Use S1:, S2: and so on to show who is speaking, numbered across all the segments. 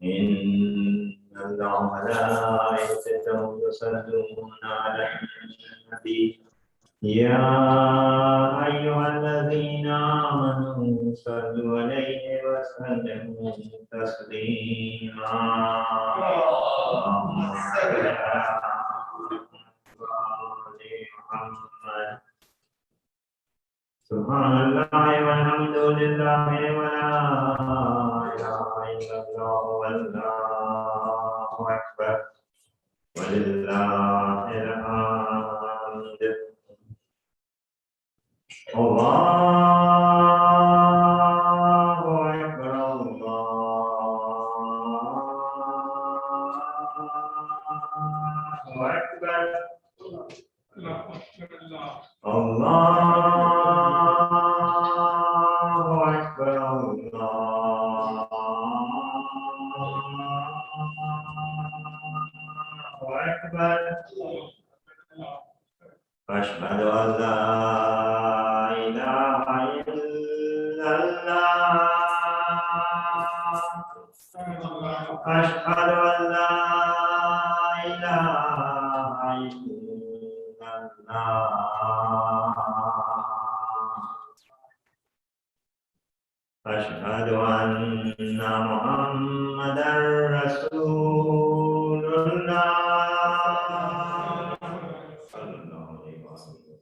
S1: إن الله وملائكته يصلون على النبي يا أيها الذين آمنوا صلوا عليه وسلموا تسليما اللهم صل على محمد سبحان الله والحمد لله ولا إله إلا الله والله أكبر ولله الحمد الله أكبر الله أكبر الله أكبر الله أكبر أشهد أن لا إله إلا الله أشهد أن لا إله إلا الله أشهد أن محمدا رسول الله صلى الله عليه وسلم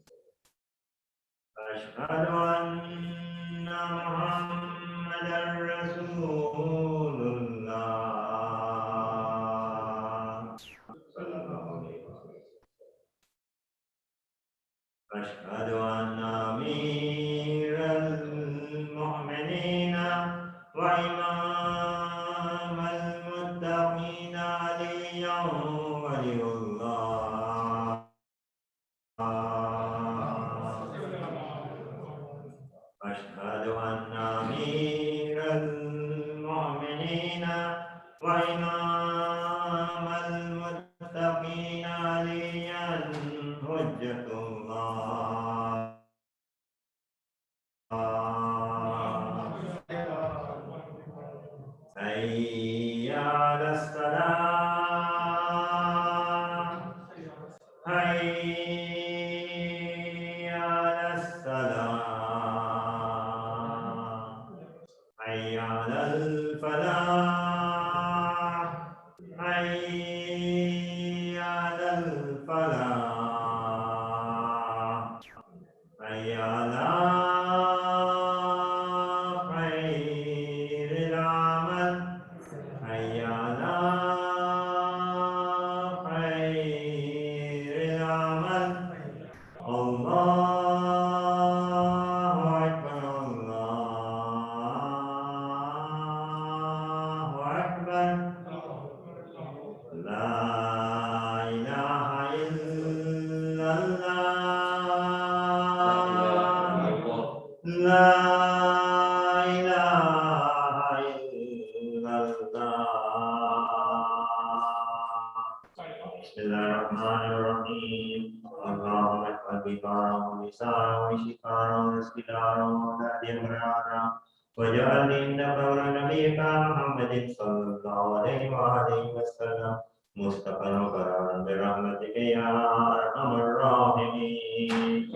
S1: أشهد أن محمدا رسول الله صلى الله عليه وسلم أشهد أن أمير المؤمنين وإمام المتقين عليا ولي الله أشهد أن أمير المؤمنين وإمام المتقين عليا حجة الله حي على الصلاة حي على الصلاة حي على الفلاح حي على الفلاح حي على خير العمل حي على خير العمل الله أكبر الله أكبر لا إله إلا الله لا إله إلا الله بسم الله الرحمن الرحيم اللهم اجعل بقارا ونساء وشفاء وسكرا وهدي مرارا وجعل عندك ونبيك محمد صلى الله عليه وآله وسلم مصطفى وقرارا برحمتك يا أرحم الراحمين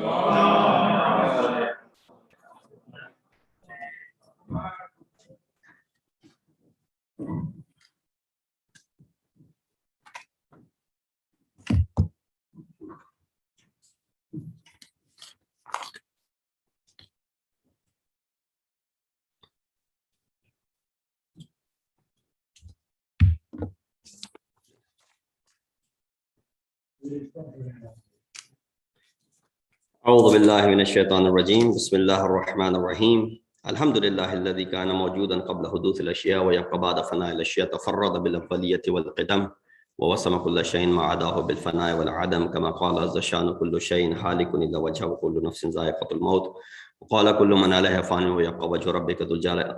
S2: أعوذ بالله من الشيطان الرجيم بسم الله الرحمن الرحيم الحمد لله الذي كان موجودا قبل حدوث الأشياء ويبقى بعد فناء الأشياء تفرد بالأولية والقدم ووسم كل شيء ما عداه بالفناء والعدم كما قال عز شأن كل شيء هالك إلا وجهه وكل نفس ذائقة الموت وقال كل من عليها فان ويبقى وجه ربك ذو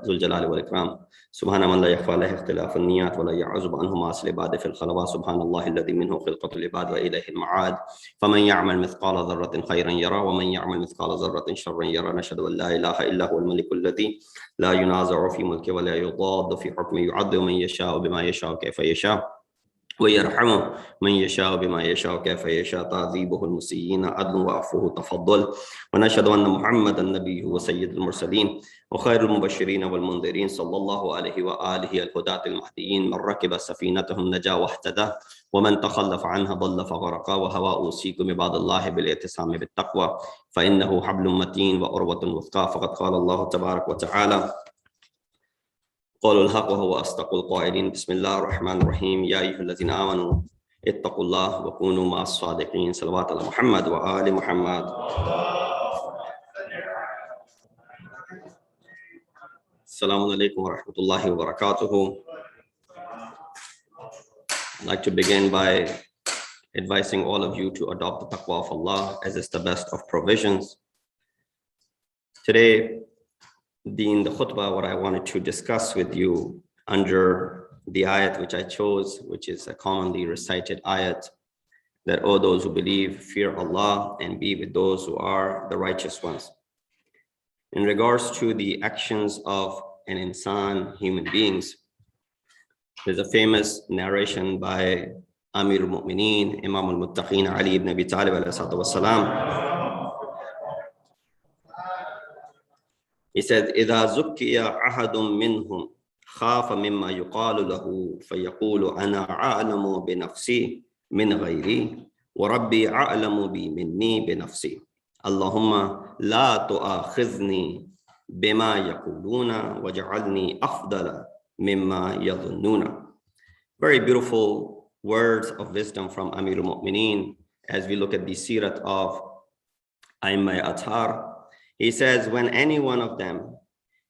S2: الجلال والإكرام سبحان من لا يخفى عليه اختلاف النيات ولا يعزب عنه معاصي العباد في الخلوات سبحان الله الذي منه خلقة العباد وإليه المعاد فمن يعمل مثقال ذرة خيرا يرى ومن يعمل مثقال ذرة شرا يرى نشهد أن لا إله إلا هو الملك الذي لا ينازع في ملكه ولا يضاد في حكمه يعذب من يشاء بما يشاء كيف يشاء ويرحم من يشاء بما يشاء كيف يشاء تعذيبه المسيئين عدل وعفوه تفضل ونشهد أن محمدا نبيه وسيد المرسلين وخير المبشرين والمنذرين صلى الله عليه وآله الهداة المهديين من ركب سفينتهم نجا واهتدى ومن تخلف عنها ضل فغرقا وهوى أوصيكم عباد الله بالاعتصام بالتقوى فإنه حبل متين وأروة وثقى فقد قال الله تبارك وتعالى قالوا الحق وهو أصدق القائلين بسم الله الرحمن الرحيم يا أيها الذين آمنوا اتقوا الله وكونوا مع الصادقين صلوات على محمد وآل محمد. Assalamu alaikum wa rahmatullahi wa barakatuhu. I'd like to begin by advising all of you to adopt the taqwa of Allah as is the best of provisions. Today, in the khutbah, what I wanted to discuss with you under the ayat which I chose, which is a commonly recited ayat, that all those who believe fear Allah and be with those who are the righteous ones. In regards to the actions of an insan, human beings, there's a famous narration by Amir al-Mu'mineen, Imam al-Muttaqeen, Ali ibn Abi Talib alayhi salatu wassalam. He said, إِذَا زُكِّيَ أَحَدٌ مِّنْهُمْ خَافَ مِمَّا يُقَالُ لَهُ فَيَقُولُ أَنَا أَعْلَمُ بِنَفْسِي مِنْ غَيْرِي وَرَبِّي أَعْلَمُ بِي مِنِّي بِنَفْسِي اللهم لا تؤاخذني بما يقولون وجعلني أفضل مما يظنون. Very beautiful words of wisdom from Amir al-Mu'mineen as we look at the sirat of Aimma Athar. He says, when any one of them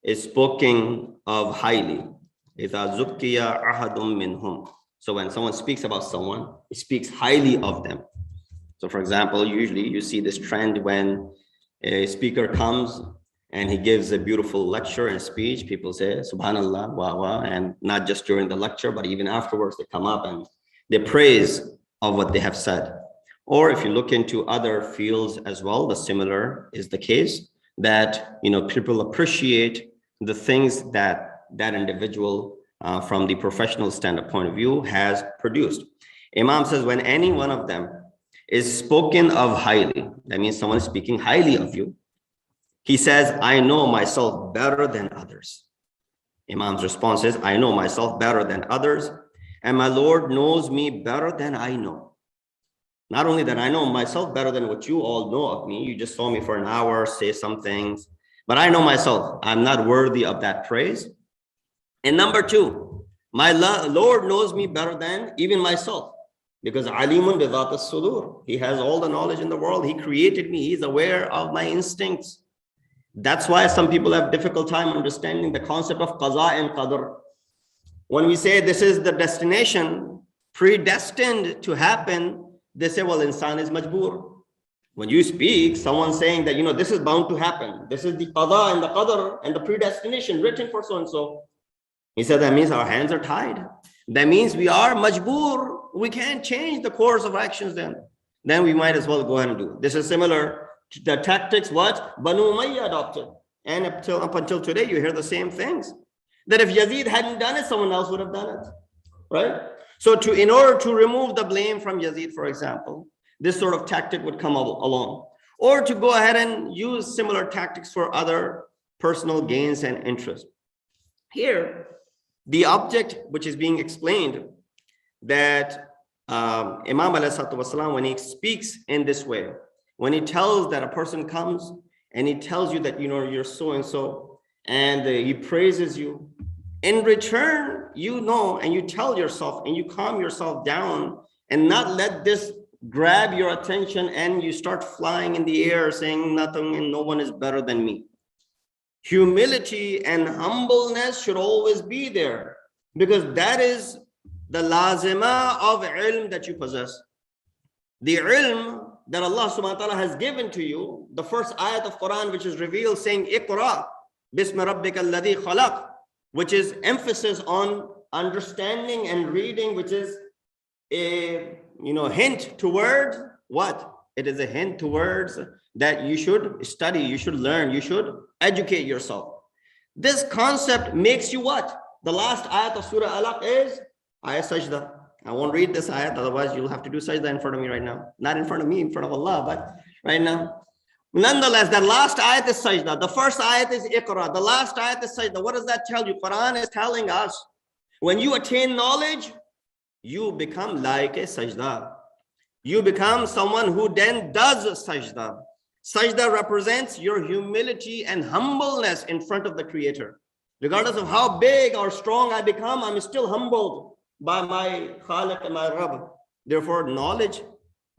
S2: is spoken of highly, إِذَا زُكِّيَ أَحَدٌ مِّنْهُمْ. So when someone speaks about someone, he speaks highly of them. So for example, usually you see this trend when a speaker comes and he gives a beautiful lecture and speech, people say, Subhanallah, wa wa, and not just during the lecture, but even afterwards they come up and they praise of what they have said. Or if you look into other fields as well, the similar is the case, that people appreciate the things that that individual from the professional standpoint point of view has produced. Imam says, when any one of them is spoken of highly, that means someone is speaking highly of you, he says, I know myself better than others. Imam's response is, I know myself better than others, and my Lord knows me better than I know. Not only that I know myself better than what you all know of me, you just saw me for an hour, say some things, but I know myself, I'm not worthy of that praise. And number two, my Lord knows me better than even myself, because alimun bi dhat as-sudur, he has all the knowledge in the world, he created me, he's aware of my instincts. That's why some people have difficult time understanding the concept of qaza and qadr. When we say this is the destination predestined to happen, they say, well, insan is majboor. When you speak, someone saying that, this is bound to happen. This is the qada and the qadr and the predestination written for so-and-so. He said, that means our hands are tied. That means we are majboor. We can't change the course of actions then. Then we might as well go ahead and do it. This is similar to the tactics what Banu Umayyah adopted. And up until today, you hear the same things. That if Yazid hadn't done it, someone else would have done it, right? So in order to remove the blame from Yazid, for example, this sort of tactic would come along. Or to go ahead and use similar tactics for other personal gains and interests. Here, the object which is being explained, that Imam ﷺ, when he speaks in this way, when he tells that a person comes and he tells you that, you're so-and-so, and he praises you, in return, and you tell yourself and you calm yourself down and not let this grab your attention and you start flying in the air saying nothing and no one is better than me. Humility and humbleness should always be there, because that is the lazima of ilm that you possess. The ilm that Allah subhanahu wa ta'ala has given to you, the first ayat of Quran which is revealed saying Iqra bismi rabbika alladhi khalaq, which is emphasis on understanding and reading, which is a hint towards what? It is a hint towards that you should study, you should learn, you should educate yourself. This concept makes you what? The last ayat of Surah Alaq is ayat sajda. I won't read this ayat, otherwise you'll have to do sajda in front of me right now. Not in front of me, in front of Allah, but right now. Nonetheless, that last ayat is sajda. The first ayat is Iqra. The last ayat is sajda. What does that tell you? Quran is telling us, when you attain knowledge, you become like a sajda. You become someone who then does sajda. Sajda represents your humility and humbleness in front of the Creator. Regardless of how big or strong I become, I'm still humbled by my Khaliq and my Rabb. Therefore, knowledge,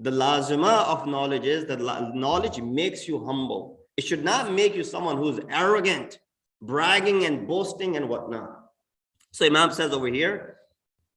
S2: the lazima of knowledge is that knowledge makes you humble. It should not make you someone who's arrogant, bragging and boasting and whatnot. So Imam says over here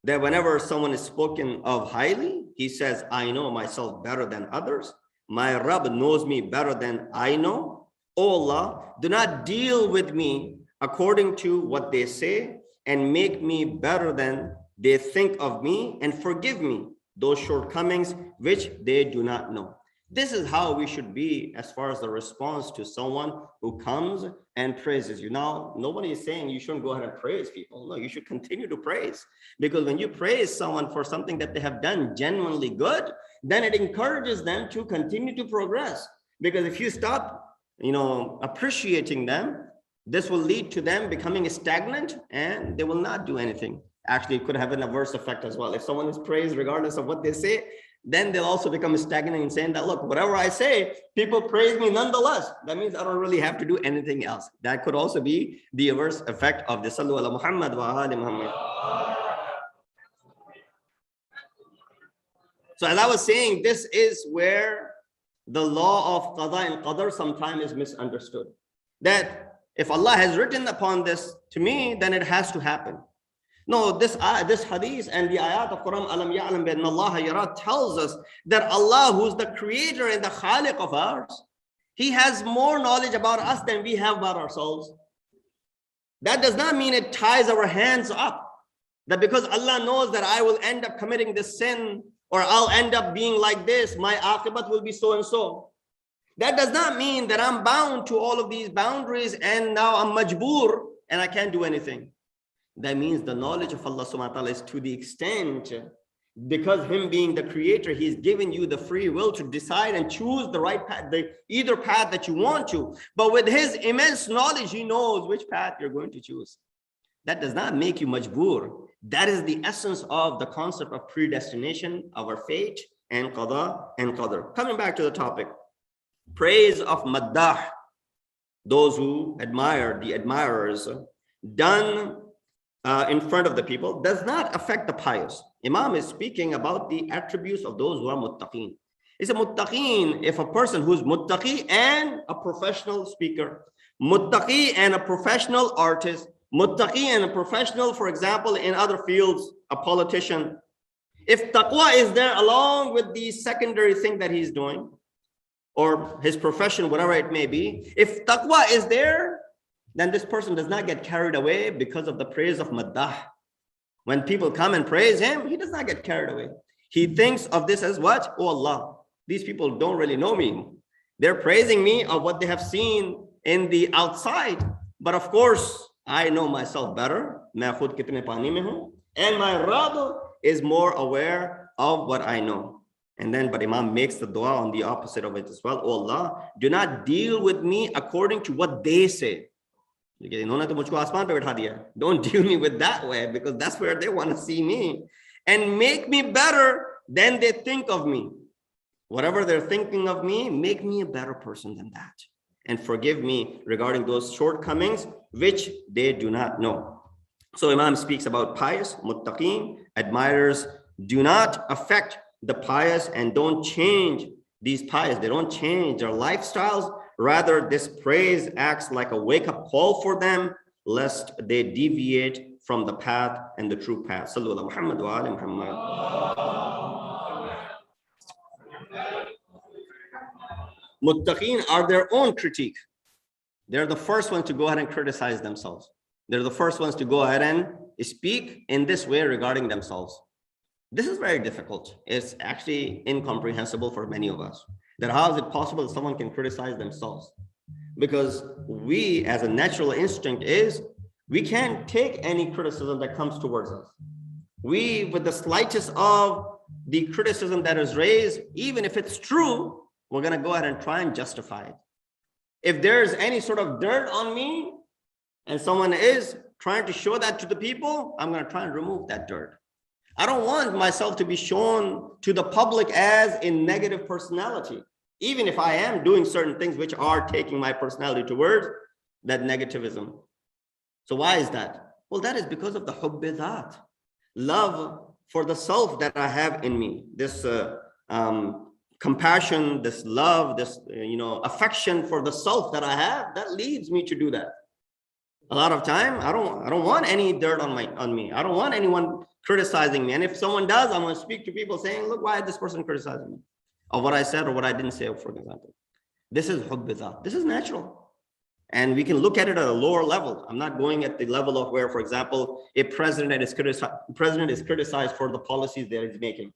S2: that whenever someone is spoken of highly, he says, I know myself better than others. My Rabb knows me better than I know. O Allah, do not deal with me according to what they say and make me better than they think of me, and forgive me those shortcomings which they do not know. This is how we should be as far as the response to someone who comes and praises you. Now, nobody is saying you shouldn't go ahead and praise people. No, you should continue to praise, because when you praise someone for something that they have done genuinely good, then it encourages them to continue to progress. Because if you stop, appreciating them, this will lead to them becoming stagnant and they will not do anything. Actually, it could have an adverse effect as well. If someone is praised regardless of what they say, then they'll also become stagnant in saying that, look, whatever I say, people praise me nonetheless. That means I don't really have to do anything else. That could also be the adverse effect of the Sallu ala Muhammad wa ali Muhammad. So as I was saying, this is where the law of qada and qadar sometimes is misunderstood. That if Allah has written upon this to me, then it has to happen. No, this hadith and the ayat of Quran, Alam ya'lam bi anna Allah yara, tells us that Allah, who's the creator and the khaliq of ours, he has more knowledge about us than we have about ourselves. That does not mean it ties our hands up, that because Allah knows that I will end up committing this sin, or I'll end up being like this, my aqibat will be so and so. That does not mean that I'm bound to all of these boundaries and now I'm majboor and I can't do anything. That means the knowledge of Allah subhanahu wa ta'ala is to the extent, because him being the creator, he's given you the free will to decide and choose the right path, either path that you want to. But with his immense knowledge, he knows which path you're going to choose. That does not make you majboor. That is the essence of the concept of predestination, our fate, and qada and qadr. Coming back to the topic, praise of maddah, those who admire, the admirers, done in front of the people, does not affect the pious. Imam is speaking about the attributes of those who are muttaqeen. It's a muttaqeen if a person who's muttaqi and a professional speaker, muttaqi and a professional artist, muttaqi and a professional, for example, in other fields, a politician. If taqwa is there along with the secondary thing that he's doing, or his profession, whatever it may be, if taqwa is there, then this person does not get carried away because of the praise of maddah. When people come and praise him, he does not get carried away. He thinks of this as what? Oh Allah, these people don't really know me. They're praising me of what they have seen in the outside. But of course, I know myself better. And my Rabb is more aware of what I know. And then, but Imam makes the dua on the opposite of it as well. Oh Allah, do not deal with me according to what they say. Don't deal me with that way, because that's where they want to see me. And make me better than they think of me. Whatever they're thinking of me, make me a better person than that. And forgive me regarding those shortcomings which they do not know. So Imam speaks about pious, muttaqeen, admirers do not affect the pious and don't change these pious. They don't change their lifestyles. Rather, this praise acts like a wake-up call for them, lest they deviate from the path and the true path. Sallu ala Muhammad wa ali Muhammad. Muttaqeen are their own critique. They're the first ones to go ahead and criticize themselves. They're the first ones to go ahead and speak in this way regarding themselves. This is very difficult. It's actually incomprehensible for many of us. That how is it possible that someone can criticize themselves? Because we, as a natural instinct, is we can't take any criticism that comes towards us. We, with the slightest of the criticism that is raised, even if it's true, we're going to go ahead and try and justify it. If there's any sort of dirt on me and someone is trying to show that to the people, I'm going to try and remove that dirt. I don't want myself to be shown to the public as a negative personality, even if I am doing certain things which are taking my personality towards that negativism. So why is that? Well, that is because of the hubbi dhat, love for the self that I have in me. This compassion, this love, this affection for the self that I have, that leads me to do that. A lot of time, I don't want any dirt on me. I don't want anyone criticizing me. And if someone does, I'm going to speak to people saying, look, why is this person criticizing me? Or what I said or what I didn't say, for example. This is hubbi dhat. This is natural. And we can look at it at a lower level. I'm not going at the level of where, for example, a president is criticized for the policies that he's making.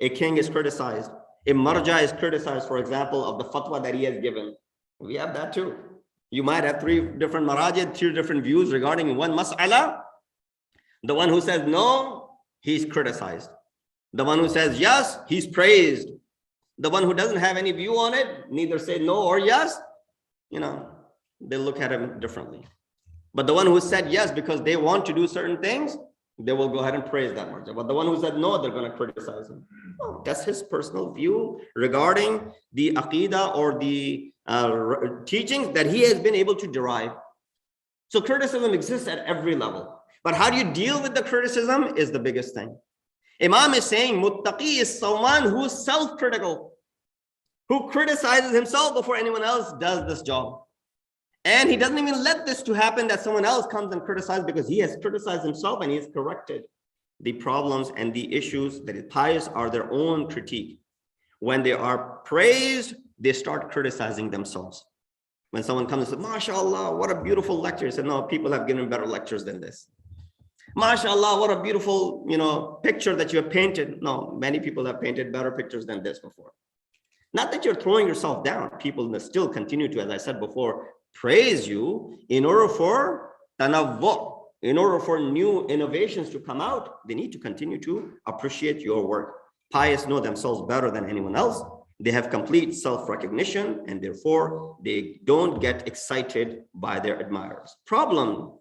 S2: A king is criticized. A marja is criticized, for example, of the fatwa that he has given. We have that too. You might have three different marajid, three different views regarding one mas'ala. The one who says no, he's criticized. The one who says yes, he's praised. The one who doesn't have any view on it, neither say no or yes, they look at him differently. But the one who said yes because they want to do certain things, they will go ahead and praise that marja. But the one who said no, they're going to criticize him. Oh, that's his personal view regarding the aqidah or the teachings that he has been able to derive. So criticism exists at every level. But how do you deal with the criticism is the biggest thing. Imam is saying muttaqi is someone who's self-critical, who criticizes himself before anyone else does this job. And he doesn't even let this to happen that someone else comes and criticizes, because he has criticized himself and he has corrected the problems and the issues. That is, pious are their own critique. When they are praised, they start criticizing themselves. When someone comes and says, MashaAllah, what a beautiful lecture. He said, no, people have given better lectures than this. MashaAllah, what a beautiful, picture that you have painted. No, many people have painted better pictures than this before. Not that you're throwing yourself down. People will still continue to, as I said before, praise you in order for tanawwu, in order for new innovations to come out. They need to continue to appreciate your work. Pious know themselves better than anyone else. They have complete self-recognition, and therefore they don't get excited by their admirers. Problem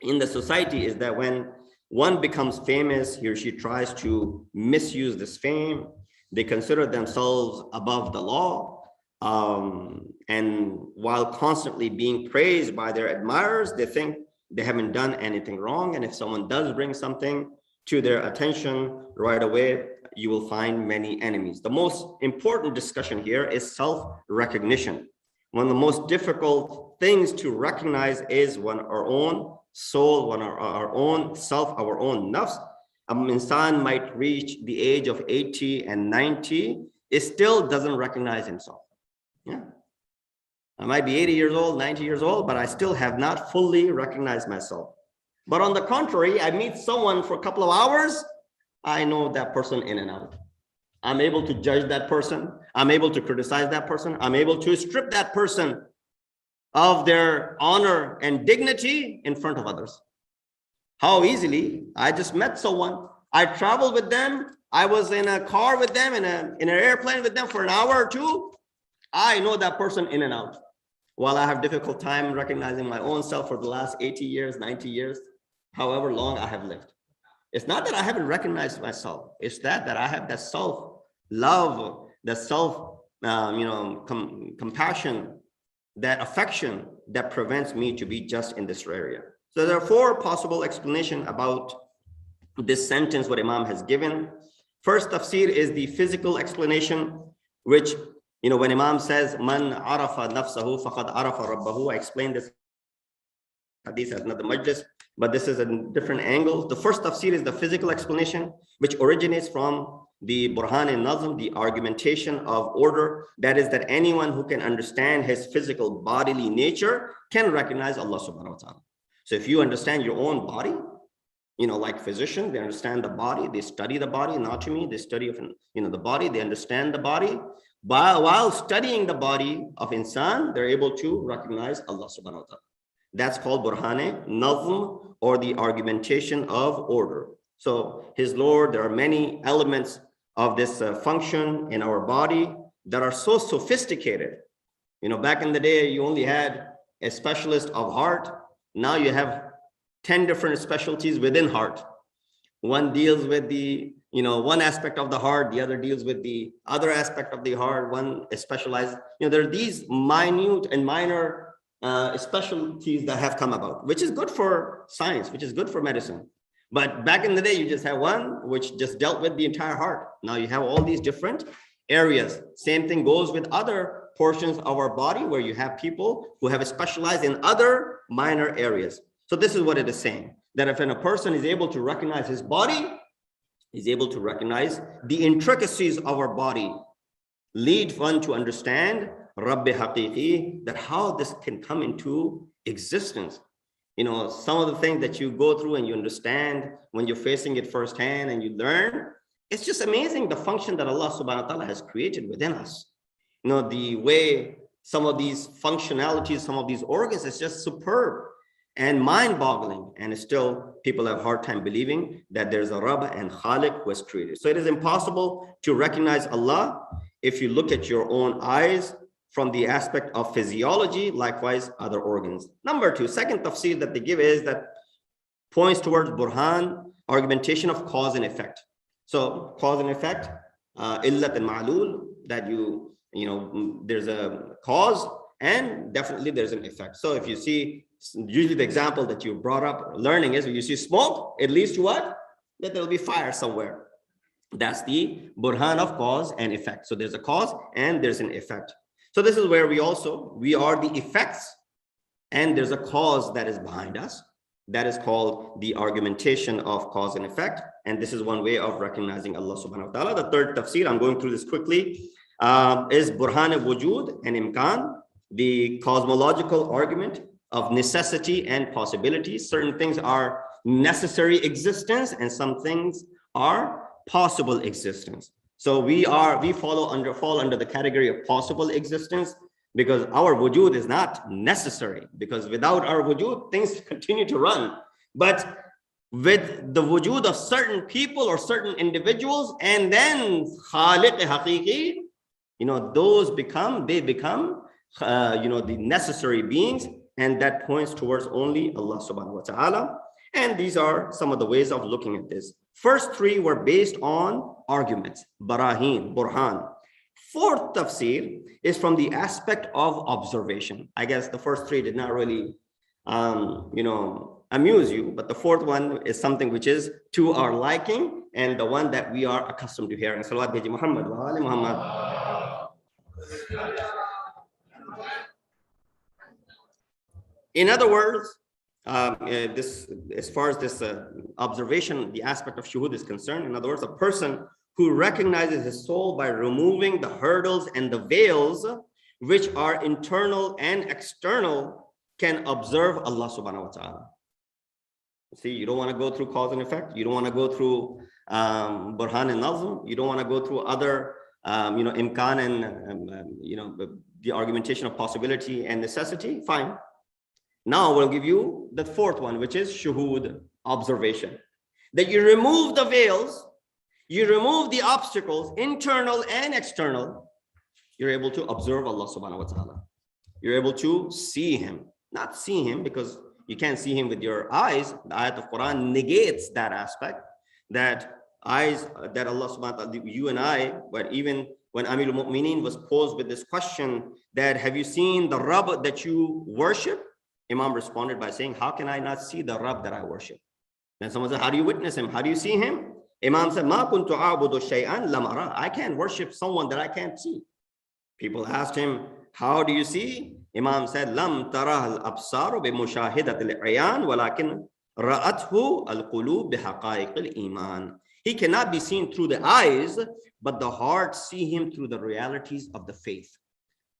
S2: in the society is that when one becomes famous, he or she tries to misuse this fame. They consider themselves above the law. And while constantly being praised by their admirers, they think they haven't done anything wrong. And if someone does bring something to their attention right away, you will find many enemies. The most important discussion here is self-recognition. One of the most difficult things to recognize is when our own soul, when our own self, our own nafs. A insan might reach the age of 80 and 90, it still doesn't recognize himself. Yeah, I might be 80 years old, 90 years old, but I still have not fully recognized myself. But on the contrary, I meet someone for a couple of hours, I know that person in and out. I'm able to judge that person. I'm able to criticize that person. I'm able to strip that person of their honor and dignity in front of others. How easily? I just met someone. I traveled with them. I was in a car with them, in an airplane with them for an hour or two. I know that person in and out. While I have difficult time recognizing my own self for the last 80 years, 90 years, however long I have lived. It's not that I haven't recognized myself. It's that I have that self-love, that compassion, that affection that prevents me to be just in this area. So there are four possible explanations about this sentence what Imam has given. First tafsir is the physical explanation, which, when Imam says, Man arafa nafsahu faqad arafa rabbahu, I explained this hadith at another majlis, but this is a different angle. The first tafsir is the physical explanation, which originates from the Burhan al-Nazm, the argumentation of order. That is that anyone who can understand his physical bodily nature can recognize Allah subhanahu wa ta'ala. So if you understand your own body, like physicians, they understand the body, they study the body, anatomy, they study of, the body, they understand the body. While studying the body of insan, they're able to recognize Allah subhanahu wa ta'ala. That's called Burhane Nazm, or the argumentation of order. So his Lord, there are many elements of this function in our body that are so sophisticated. Back in the day, you only had a specialist of heart. Now you have 10 different specialties within heart. One deals with the, one aspect of the heart, the other deals with the other aspect of the heart, one is specialized. There are these minute and minor specialties that have come about, which is good for science, which is good for medicine. But back in the day, you just had one which just dealt with the entire heart. Now you have all these different areas. Same thing goes with other portions of our body, where you have people who have specialized in other minor areas. So this is what it is saying, that if a person is able to recognize his body, he's able to recognize the intricacies of our body, lead one to understand Rabbi Haqiqi, that how this can come into existence. Some of the things that you go through and you understand when you're facing it firsthand and you learn, it's just amazing the function that Allah subhanahu wa ta'ala has created within us. The way some of these functionalities, some of these organs, is just superb and mind-boggling. And still, people have a hard time believing that there's a Rabb and Khaliq who has created. So it is impossible to recognize Allah if you look at your own eyes from the aspect of physiology, likewise other organs. Number two, second tafsir that they give is that points towards Burhan, argumentation of cause and effect. So cause and effect, illat and ma'lul, that there's a cause and definitely there's an effect. So if you see, usually the example that you brought up learning is when you see smoke, it leads to what? That there'll be fire somewhere. That's the Burhan of cause and effect. So there's a cause and there's an effect. So this is where we are the effects, and there's a cause that is behind us. That is called the argumentation of cause and effect. And this is one way of recognizing Allah subhanahu wa ta'ala. The third tafsir, I'm going through this quickly, is Burhan al-Wujud and Imkan, the cosmological argument of necessity and possibility. Certain things are necessary existence and some things are possible existence. So we fall under the category of possible existence, because our wujud is not necessary, because without our wujud, things continue to run. But with the wujud of certain people or certain individuals, and then Khaliq Haqiqi, those become the necessary beings, and that points towards only Allah subhanahu wa ta'ala. And these are some of the ways of looking at this. First three were based on arguments, barahin, burhan. Fourth tafsir is from the aspect of observation. I guess the first three did not really, amuse you, but the fourth one is something which is to our liking and the one that we are accustomed to hearing. Salawat bi Muhammad wa ali Muhammad. In other words, as far as this observation, the aspect of shuhud is concerned, in other words, a person who recognizes his soul by removing the hurdles and the veils, which are internal and external, can observe Allah subhanahu wa ta'ala. See, you don't want to go through cause and effect. You don't want to go through Burhan and Nazm. You don't want to go through other, imkan and, the argumentation of possibility and necessity. Fine. Now we'll give you the fourth one, which is shuhud, observation. That you remove the veils, you remove the obstacles, internal and external, you're able to observe Allah subhanahu wa ta'ala. You're able to see him. Not see him because you can't see him with your eyes. The ayat of Quran negates that aspect, that eyes, that Allah subhanahu wa ta'ala, you and I, but even when Amir al-Mu'mineen was posed with this question, that have you seen the Rabb that you worship? Imam responded by saying, how can I not see the Rabb that I worship? Then someone said, how do you witness him? How do you see him? Imam said, Ma kuntu a'budu shay'an lam ara. I can't worship someone that I can't see. People asked him, how do you see? Imam said, Lam tarah al-absaru bi mushahidat al-ayan walakin ra'athu al-qulub bi haqa'iq al-iman. He cannot be seen through the eyes, but the heart see him through the realities of the faith.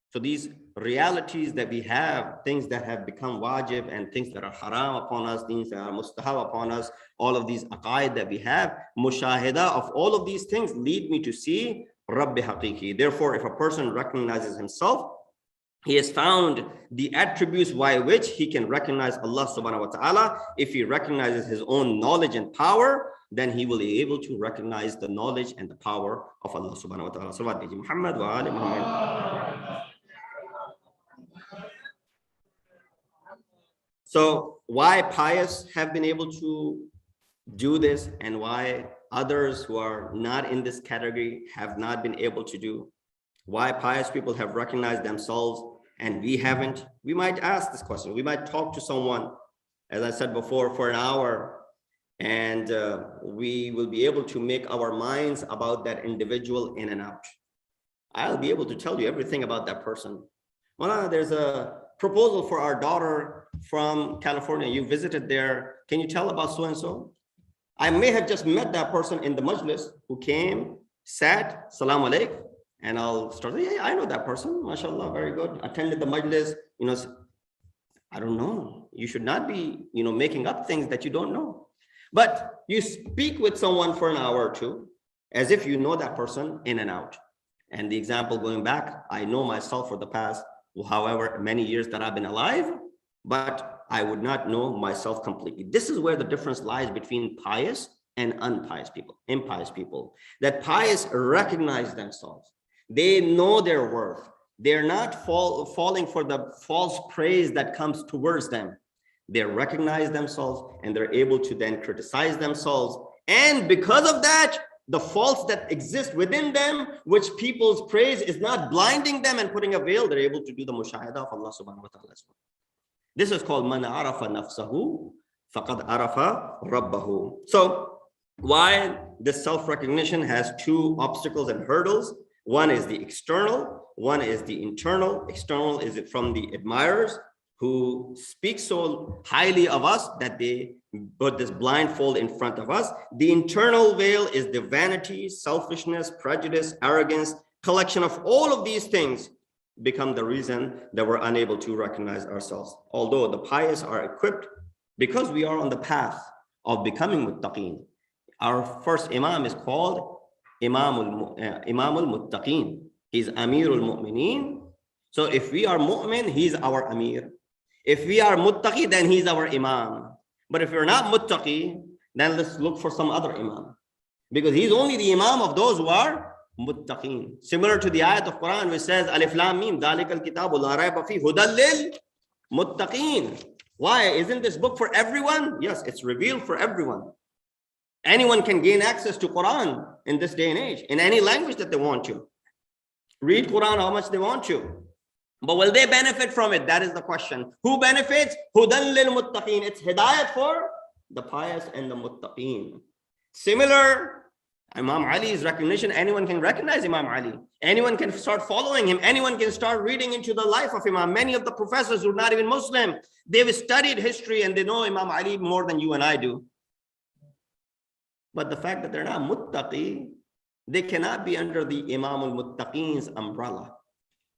S2: So these realities that we have, things that have become wajib and things that are haram upon us, things that are mustahab upon us, all of these aqaid that we have, mushahida of all of these things lead me to see Rabbi Haqiqi. Therefore, if a person recognizes himself, he has found the attributes by which he can recognize Allah subhanahu wa ta'ala. If he recognizes his own knowledge and power, then he will be able to recognize the knowledge and the power of Allah subhanahu wa ta'ala. Salawat Muhammad wa ali Muhammad. So why pious have been able to do this and why others who are not in this category have not been able to do? Why pious people have recognized themselves and we haven't? We might ask this question. We might talk to someone, as I said before, for an hour, and we will be able to make our minds about that individual in and out. I'll be able to tell you everything about that person. Well, there's a proposal for our daughter from California. You visited there. Can you tell about so-and-so? I may have just met that person in the majlis who came, sat, salam alaikum, and I'll start, yeah, I know that person, mashallah, very good. Attended the majlis, I don't know. You should not be, making up things that you don't know. But you speak with someone for an hour or two, as if you know that person in and out. And the example going back, I know myself for the past, however many years that I've been alive, but I would not know myself completely. This is where the difference lies between pious and unpious people, impious people. That pious recognize themselves. They know their worth. They're not falling for the false praise that comes towards them. They recognize themselves and they're able to then criticize themselves. And because of that, the faults that exist within them, which people's praise is not blinding them and putting a veil, they're able to do the mushahada of Allah subhanahu wa ta'ala. This is called man arafa nafsahu faqad arafa rabbahu. So why this self-recognition has two obstacles and hurdles. One is the external, one is the internal. External is it from the admirers who speak so highly of us that they put this blindfold in front of us. The internal veil is the vanity, selfishness, prejudice, arrogance, collection of all of these things become the reason that we're unable to recognize ourselves. Although the pious are equipped, because we are on the path of becoming muttaqeen. Our first Imam is called Imam al-Muttaqeen. He's Amirul Mu'mineen. So if we are mu'min, he's our Amir. If we are muttaqi, then he's our Imam. But if you're not muttaqi, then let's look for some other Imam. Because he's only the Imam of those who are muttaqeen. Similar to the ayat of Quran which says, Alif Lam Mim, Dhalikal Kitabu La Rayba Fi Hudal Lil Muttaqeen. Why? Isn't this book for everyone? Yes, it's revealed for everyone. Anyone can gain access to Quran in this day and age, in any language that they want to. Read Quran how much they want to. But will they benefit from it? That is the question. Who benefits? Hudan lil muttaqeen. It's hidayat for the pious and the muttaqeen. Similar, Imam Ali's recognition, anyone can recognize Imam Ali. Anyone can start following him. Anyone can start reading into the life of Imam. Many of the professors who are not even Muslim, they've studied history and they know Imam Ali more than you and I do. But the fact that they're not muttaqi, they cannot be under the Imam al-Muttaqeen's umbrella.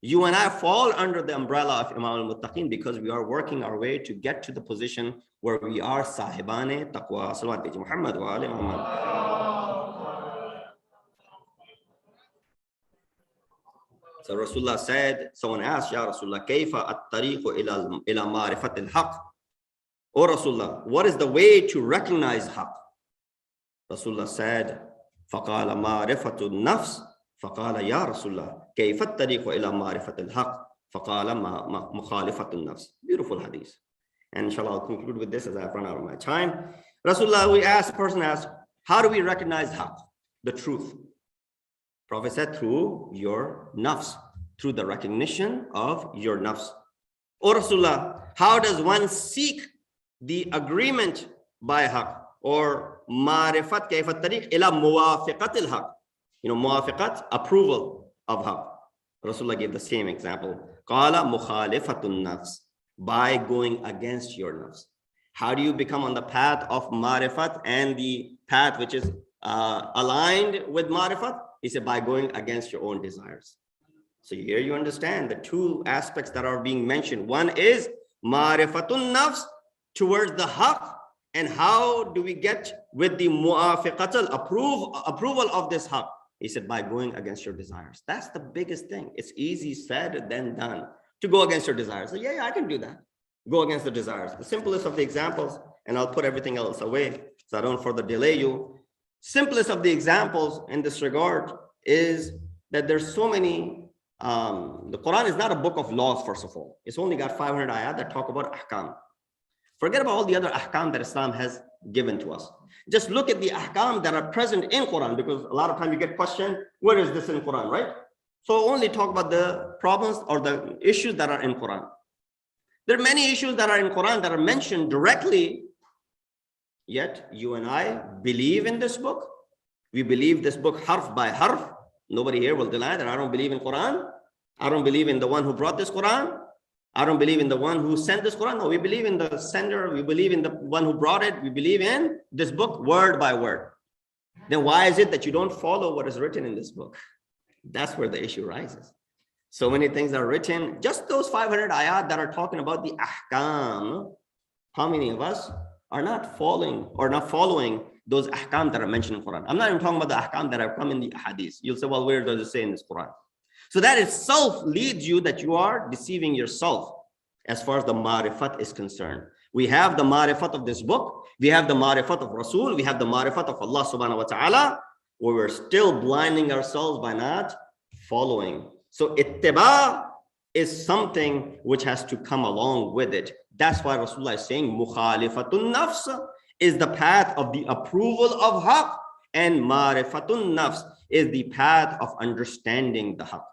S2: You and I fall under the umbrella of Imam al-Muttaqeen because we are working our way to get to the position where we are sahibane taqwa. Salawat Muhammad wa ali Muhammad. So Rasulullah said, someone asked, Ya Rasulullah, kayfa at-tariqu ila ma'rifat al-haq? Oh Rasulullah, what is the way to recognize haq? Rasulullah said, فَقَالَ مَعْرِفَةُ النَّفْسِ فَقَالَ يَا رَسُولَ اللَّهِ كَيْفَ الطَّرِيقُ إِلَى مَعْرِفَةِ الْحَقِّ فَقَالَ مُخَالِفَةُ النَّفْسِ. Beautiful hadith. And inshallah, I'll conclude with this as I've run out of my time. Rasulullah, the person asked, how do we recognize haqq, the truth? Prophet said, through your nafs, through the recognition of your nafs. O Rasulullah, how does one seek the agreement by haqq? or ma'rifat kayf at-tariq ila muwafiqat al-haq. Muwafiqat, approval of haq. Rasulullah gave the same example. Qala mukhalifatun nafs, by going against your nafs. How do you become on the path of ma'rifat and the path which is aligned with ma'rifat? He said, by going against your own desires. So here you understand the two aspects that are being mentioned. One is ma'rifatun nafs, towards the haq, and how do we get with the muafiqatul approval of this haq? He said, by going against your desires. That's the biggest thing. It's easy said than done to go against your desires. So yeah, I can do that. Go against the desires. The simplest of the examples, and I'll put everything else away so I don't further delay you. Simplest of the examples in this regard is that there's so many. The Quran is not a book of laws, first of all. It's only got 500 ayat that talk about ahkam. Forget about all the other ahkam that Islam has given to us. Just look at the ahkam that are present in Quran, because a lot of times you get questioned, where is this in Quran, right? So only talk about the problems or the issues that are in Quran. There are many issues that are in Quran that are mentioned directly, yet you and I believe in this book. We believe this book harf by harf. Nobody here will deny that I don't believe in Quran. I don't believe in the one who brought this Quran. I don't believe in the one who sent this Quran. No, we believe in the sender. We believe in the one who brought it. We believe in this book word by word. Then why is it that you don't follow what is written in this book? That's where the issue rises. So many things are written, just those 500 ayat that are talking about the ahkam. How many of us are not following those ahkam that are mentioned in Quran? I'm not even talking about the ahkam that have come in the hadith. You'll say, well, where does it say in this Quran? So that itself leads you that you are deceiving yourself as far as the ma'rifat is concerned. We have the ma'rifat of this book. We have the ma'rifat of Rasul. We have the ma'rifat of Allah subhanahu wa ta'ala, where we're still blinding ourselves by not following. So ittiba is something which has to come along with it. That's why Rasulullah is saying mukhalifatun nafs is the path of the approval of haqq, and ma'rifatun nafs is the path of understanding the haqq.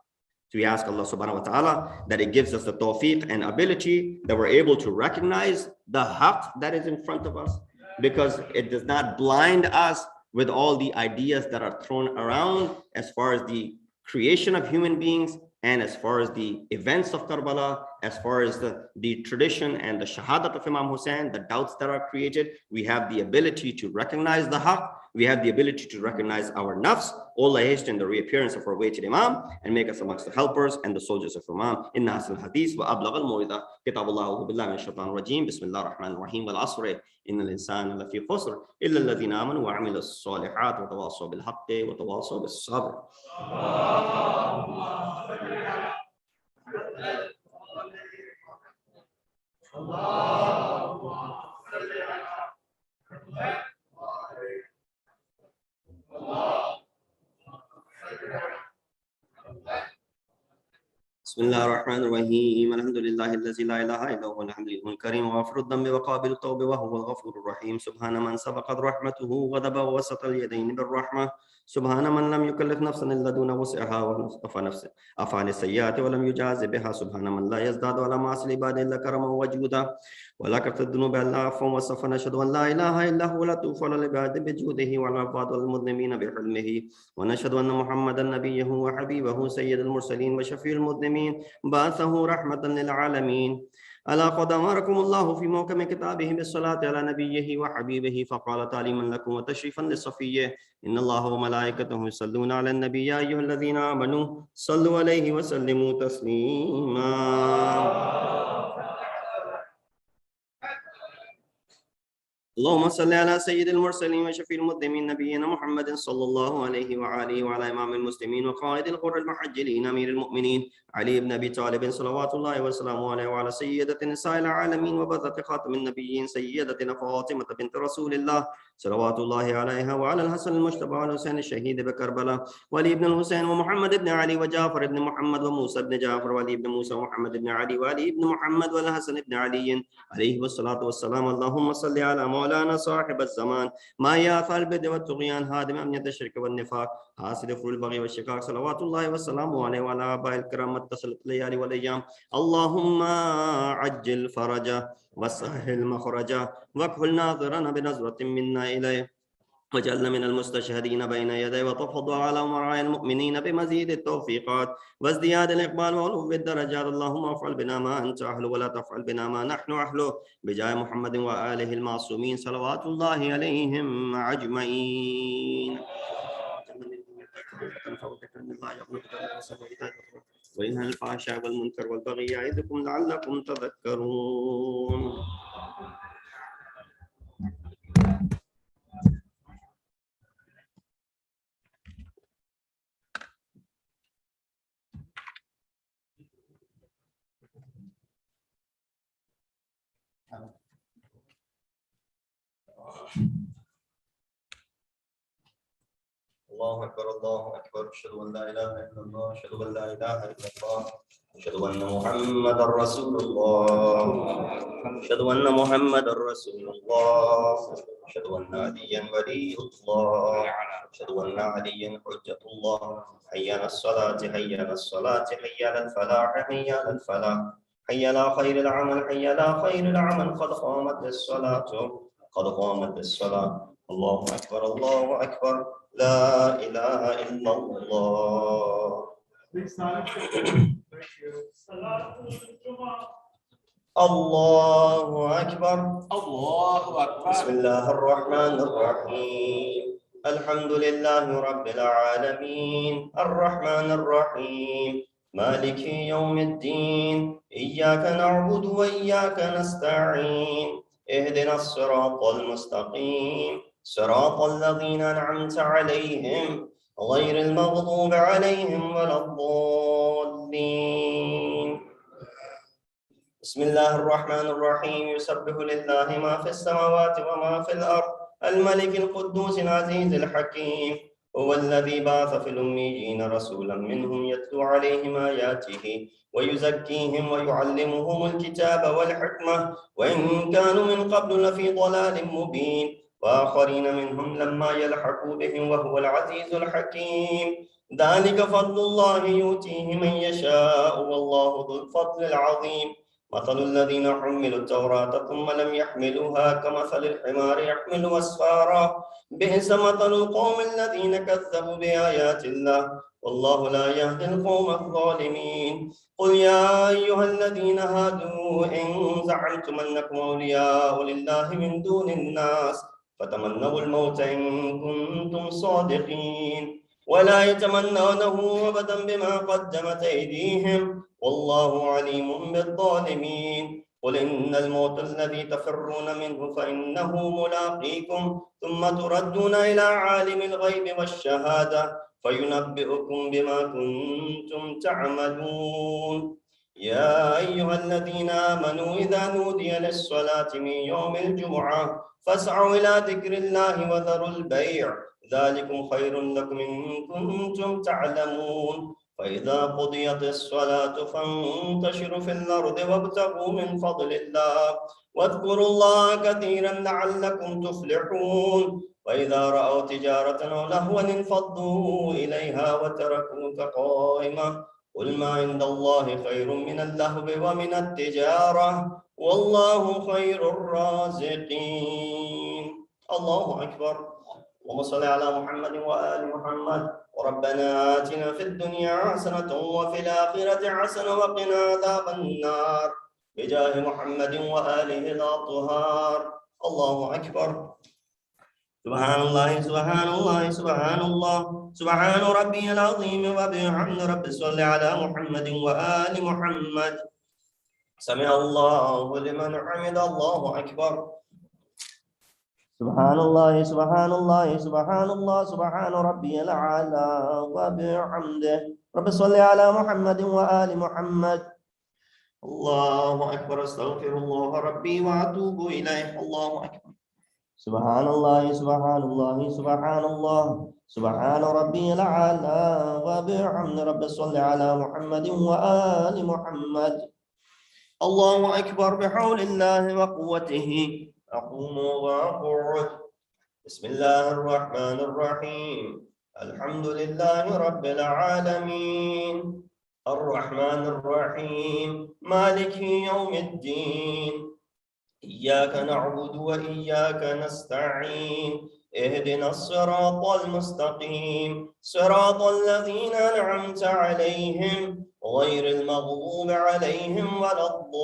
S2: So we ask Allah subhanahu wa ta'ala that it gives us the tawfiq and ability that we're able to recognize the haqq that is in front of us, because it does not blind us with all the ideas that are thrown around as far as the creation of human beings, and as far as the events of Karbala, as far as the tradition and the shahadat of Imam Hussein, the doubts that are created. We have the ability to recognize the haqq. We have the ability to recognize our nafs. Allah hasten the reappearance of our weighted Imam and make us amongst the helpers and the soldiers of Imam. Inna asl hadith wa ablagh al-mawida. Kitabullah billahi min shaitan rajim. Bismillah ar-Rahman ar-Rahim. Wal asri. Inna al-insana lafi khusr. Illa alladhina amanu wa amilu as-salihat wa tawasaw bil haqqi wa tawasaw bis sabr. بسم الله الرحمن الرحيم الحمد لله الذي لا اله الا هو الحليم الكريم غافر الذنب وقابل التوب وهو الغفور الرحيم سبحان من سبقت رحمته وغضب ووسط اليدين بالرحمه سبحان من لم يكلف نفسا الا دون وسعها وافعل السيئات ولم يجاز بها سبحان من لا يزداد ولا معصي العباد الا كرما وجودا ولا كثرة الذنوب الا عفوا وصفا نشهد ان لا اله الا هو لا توفى للعباد بجوده والعباد والمذنبين بحلمه ونشهد ان محمدا نبيه وحبيبه سيد المرسلين وشفيع المذنبين بعثه رحمة للعالمين ألا قد أمركم الله في محكم كتابه بالصلاة على نبيه وحبيبه فقال تعليما لكم وتشريفا للصفية إن الله وملائكته يصلون على النبي يا أيها الذين آمنوا صلوا عليه وسلموا تسليما اللهم صل على سيد المرسلين وشفيع المذنبين نبينا محمد صلى الله عليه وآله وعلى إمام المسلمين وقائد الغر المحجلين أمير المؤمنين علي بن أبي طالب صلوات الله وسلامه عليه وعلى سيدة نساء العالمين وبذة خاتم النبيين سيدتنا فاطمة بنت رسول الله صلوات الله عليها وعلى الحسن المجتبى والحسين الشهيد بكربلاء وعلي بن الحسين ومحمد بن علي وجعفر بن محمد وموسى بن جعفر وعلي بن موسى ومحمد بن علي وعلي بن محمد والحسن بن علي عليه الصلاة والسلام اللهم صل على مولانا صاحب الزمان ما يافع البدع والطغيان هادم أمنية الشرك والنفاق حاصل فروع البغي والشقاق صلوات الله وسلامه عليه وعلى آبائه الكرام اتصلت الليالي والأيام. اللهم عجل فرجه وسهل مخرجه واكحل ناظرنا بنظرة منا إليه وجعلنا من المستشهدين بين يديه وتفضل على أمراء المؤمنين بمزيد التوفيقات وازدياد الإقبال وعلو الدرجات. اللهم افعل بنا ما أنت أهله ولا تفعل بنا ما نحن أهله بجاه محمد وآله المعصومين صلوات الله عليهم أجمعين. وينهى الفحشاء والمنكر والبغي يعظكم لعلكم تذكرون. الله أكبر الله أكبر أشهد أن لا إله إلا الله أشهد أن لا إله إلا الله أشهد أن محمدا رسول الله أشهد أن محمدا رسول الله أشهد أن عليا ولي الله أشهد أن عليا حجة الله. حي على الصلاة حي على الصلاة حي على الفلاح حي على الفلاح حي على خير العمل حي على خير العمل قد قامت الصلاة قد قامت الصلاة. الله أكبر الله أكبر لا إله إلا الله. الله أكبر الله أكبر. بسم الله الرحمن الرحيم الحمد لله رب العالمين الرحمن الرحيم مالك يوم الدين إياك نعبد وإياك نستعين اهدنا الصراط المستقيم صراط الذين أنعمت عليهم غير المغضوب عليهم ولا الضالين. بسم الله الرحمن الرحيم يسبح لله ما في السماوات وما في الأرض الملك القدوس العزيز الحكيم هو الذي بعث في الأميين رسولا منهم يتلو عليهم آياته ويزكيهم ويعلمهم الكتاب والحكمة وإن كانوا من قبل لفي ضلال مبين وآخرين منهم لما يلحقوا بهم وهو العزيز الحكيم. ذلك فضل الله يؤتيه من يشاء والله ذو الفضل العظيم. مثل الذين حملوا التوراة ثم لم يحملوها كمثل الحمار يحمل أسفارا بئس مثل القوم الذين كذبوا بآيات الله والله لا يهدي القوم الظالمين. قل يا أيها الذين هادوا إن زعمتم أنكم أولياء لله من دون الناس فتمنوا الموت إن كنتم صادقين ولا يتمنونه أبدا بما قدمت أيديهم والله عليم بالظالمين. قل إن الموت الذي تفرون منه فإنه ملاقيكم ثم تردون إلى عالم الغيب والشهادة فينبئكم بما كنتم تعملون. يا أيها الذين آمنوا إذا نودي للصلاة من يوم الجمعة فاسعوا إلى ذكر الله وذروا البيع ذلكم خير لكم إن كنتم تعلمون. فإذا قضيت الصلاة فانتشروا في الأرض وابتغوا من فضل الله واذكروا الله كثيرا لعلكم تفلحون. وإذا رأوا تجارة أو لهوا انفضوا إليها وتركوك قائما قل ما عند الله خير من اللهو ومن التجارة والله خير الرازقين. الله أكبر. اللهم صل على محمد وآل محمد. وربنا آتنا في الدنيا حسنة وفي الآخرة حسنة وقنا عذاب النار بجاه محمد وآله الأطهار. الله أكبر. سبحان الله سبحان الله سبحان الله سبحان ربي العظيم وبحمد ربي صل على محمد وآل محمد. سمع الله لمن حمد. الله أكبر. سبحان الله سبحان الله سبحان الله سبحان ربي الأعلى وبحمده. رب صل على محمد وآل محمد. الله أكبر. أستغفر الله ربي وأتوب إليه. الله أكبر. سبحان الله سبحان الله سبحان الله سبحان ربي الأعلى وبحمد. رب صل على محمد وآل محمد. الله أكبر. بحول الله وقوته أقوم وأقعد. بسم الله الرحمن الرحيم. الحمد لله رب العالمين الرحمن الرحيم مالك يوم الدين إياك نعبد وإياك نستعين اهدنا الصراط المستقيم صراط الذين أنعمت عليهم غير المغضوب عليهم ولا الضالين.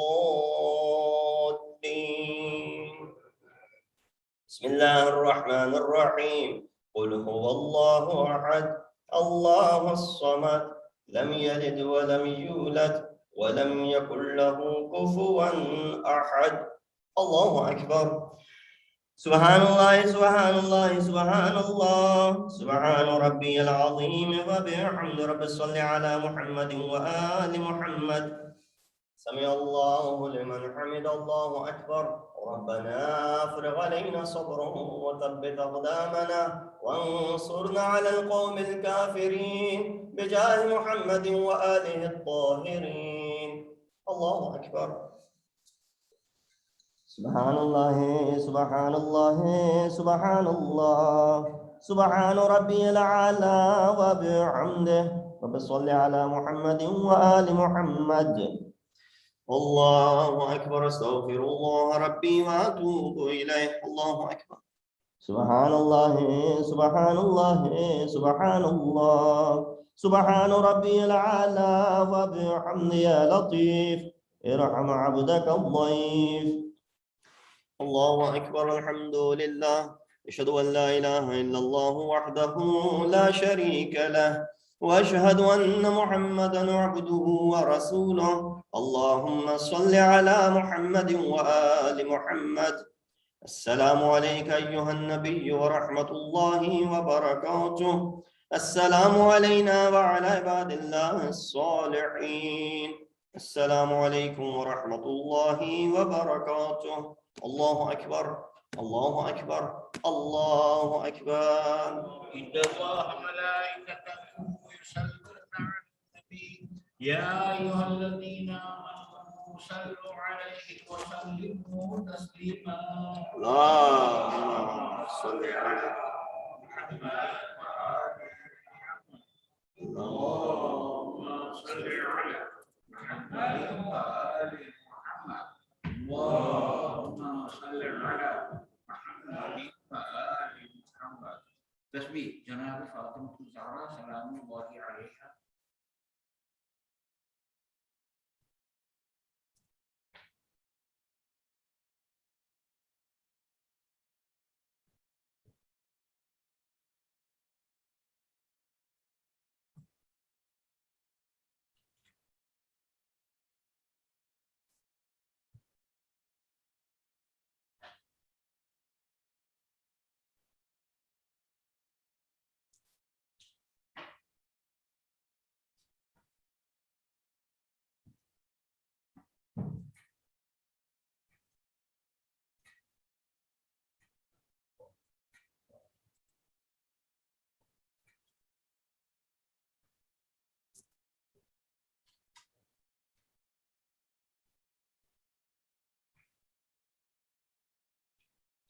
S2: بسم الله الرحمن الرحيم. قل هو الله أحد الله الصمد لم يلد ولم يولد ولم يكن له كفوا أحد. الله أكبر. سبحان الله سبحان الله سبحان الله سبحان ربي العظيم وبحمد رب صل على محمد وآل محمد. سمع الله لمن حمد الله أكبر. ربنا افرغ علينا صبرا وثبت أقدامنا وانصرنا على القوم الكافرين بجاه محمد وآله الطاهرين. الله أكبر. سبحان الله سبحان الله سبحان الله سبحان ربي الأعلى وبحمده. رب صل على محمد وآل محمد. الله أكبر. أستغفر الله ربي وأتوب إليه. الله أكبر. سبحان الله سبحان الله سبحان الله سبحان ربي الأعلى وبحمده. يا لطيف ارحم عبدك الضيف. الله أكبر. الحمد لله. أشهد أن لا إله إلا الله وحده لا شريك له وأشهد أن محمدا عبده ورسوله. اللهم صل على محمد وآل محمد. السلام عليك أيها النبي ورحمة الله وبركاته. السلام علينا وعلى عباد الله الصالحين. السلام عليكم ورحمة الله وبركاته. الله أكبر الله أكبر الله أكبر.
S1: إن الله وملائكته يصلون على النبي يا أيها الذين آمنوا صلوا عليه وسلموا تسليما.
S2: اللهم صل على
S1: محمد اللهم صل على محمد وآل محمد. اللهم صل على محمد وآل محمد. تسبيح جناب فاطمة الزهراء سلام الله عليها.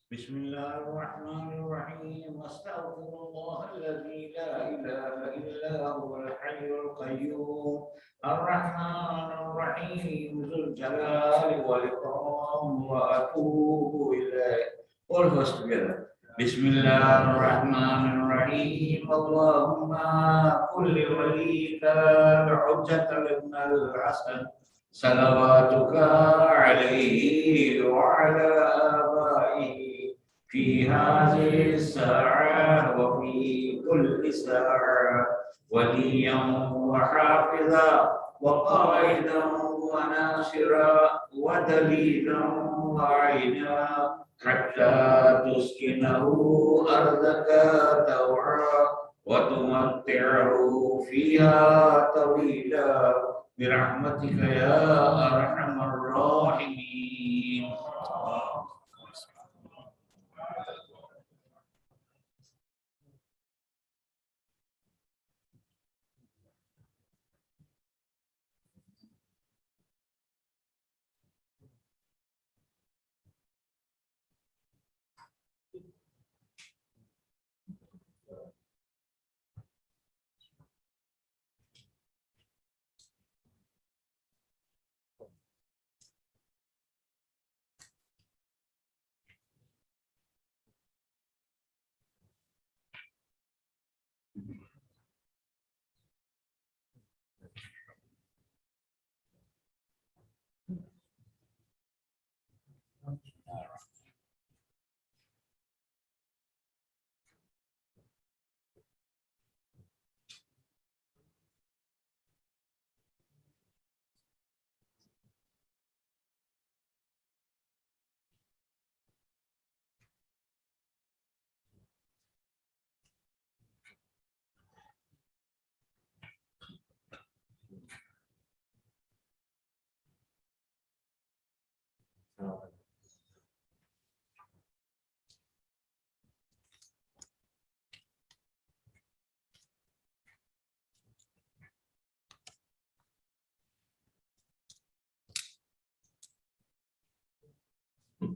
S1: بسم الله الرحمن الرحيم. استغفر الله الذي لا اله الا هو الحي القيوم الرحمن الرحيم ذو الجلال والاكرام واتوب اليه. All of us together. بسم الله الرحمن الرحيم. اللهم كل وليك الحجة ابن الحسن صلواتك عليه وعلى آبائه في هذه الساعة وفي كل ساعة وليا وحافظا وقائدا وناصرا ودليلا وعينا حتى تسكنه أرضك طوعا وتمتعه فيها طويلا برحمتك يا أرحم الراحمين.
S2: Let's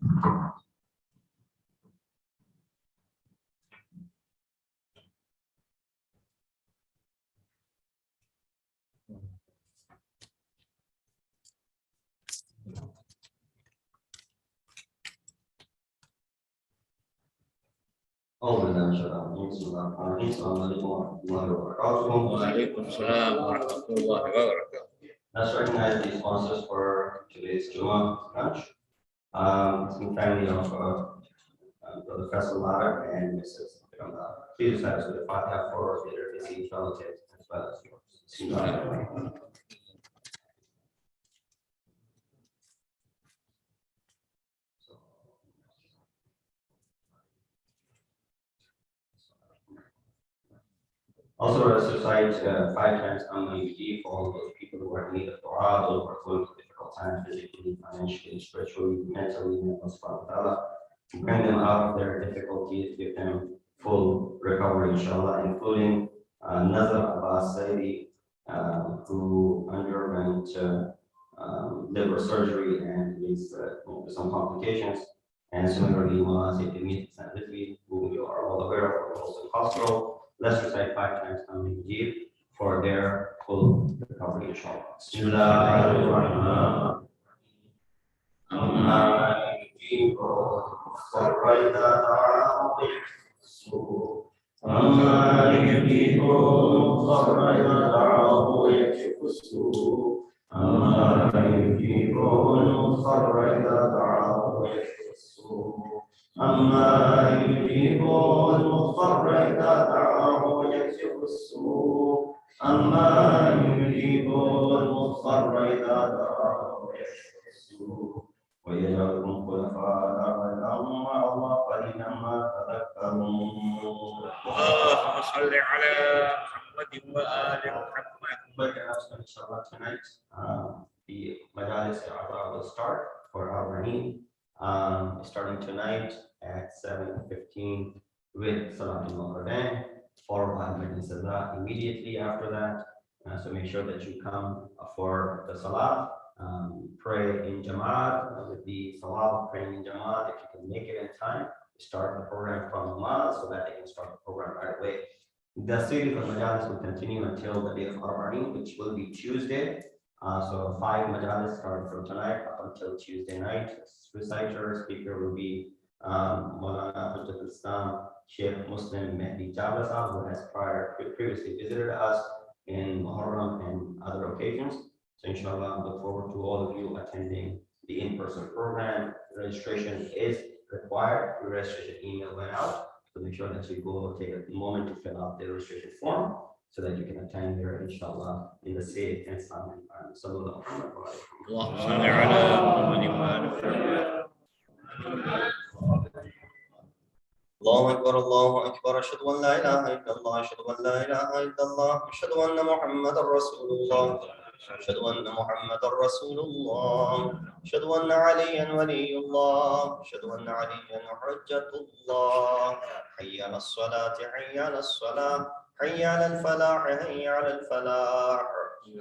S2: recognize the sponsors for today's Jummah lunch. Some family of Brother Faisal Lara and Mrs. Please recite us with the Fatiha for their deceased relatives as well as yours. Also, let us recite 5 times Untitled for all those people who are in need of dua, those who are going through difficult times physically, financially, spiritually, mentally, and Allah subhanahu wa ta'ala. Bring them out of their difficulties, give them full recovery, inshallah, including Nazar Abbas Saidi, who underwent liver surgery and is some complications. And similarly, who you are all aware of, also in hospital. Let's recite 5 times Untitled for their full recovery, inshallah. Bismillahirrahmanirrahim. Amma yujibu sarraita ta'ahu Amma yujibu sarraita ta'ahu yakfusu Amma yujibu sarraita ta'ahu yakfusu Amma yujibu sarraita ta'ahu yakfusu Amma yujibu sarraita ta'ahu yakfusu ويجعلكم خلفاء الأرض مع الله قليلا ما تذكرون. اللهم صل على محمد وآل محمد. Inshallah tonight, the Majalis will start for our Eid, starting tonight at 7:15 with Salatul Maghrib, followed by Majlis-e-Ali immediately after that. So make sure that you come for the Salah. Pray in Jamaat with the Salah, praying in Jamaat. If you can make it in time, start the program from Jamaat so that they can start the program right away. The series of Majalis will continue until the day of Arba'in, which will be Tuesday. So 5 Majalis starting from tonight up until Tuesday night. Reciter, speaker will be Maulana Untitled Islam Sheikh Muslim Mehdi Jabasa, who has previously visited us in Muharram and other occasions. So inshallah, I look forward to all of you attending the in-person program. Registration is required. The registration email went out. So make sure that you go take a moment to fill out the registration form so that you can attend there, inshallah, in the safe and sound environment. Sallallahu الله أكبر الله أكبر أشهد أن لا إله إلا الله أشهد أن لا إله إلا الله أشهد أن محمدا رسول الله أشهد أن محمدا رسول الله أشهد أن عليا ولي الله أشهد أن عليا حجة الله حي على الصلاة حي على الصلاة حي على الفلاح حي على الفلاح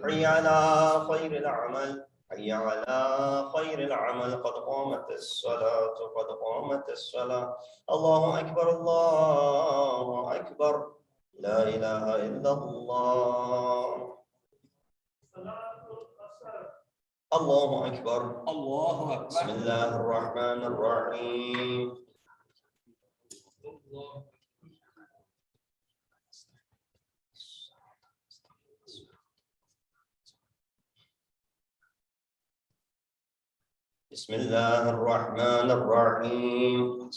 S2: حي على خير العمل حي على خير العمل قد قامت الصلاة قد قامت الصلاة الله أكبر الله أكبر لا إله إلا الله الله أكبر الله أكبر بسم الله الرحمن الرحيم بسم الله الرحمن الرحيم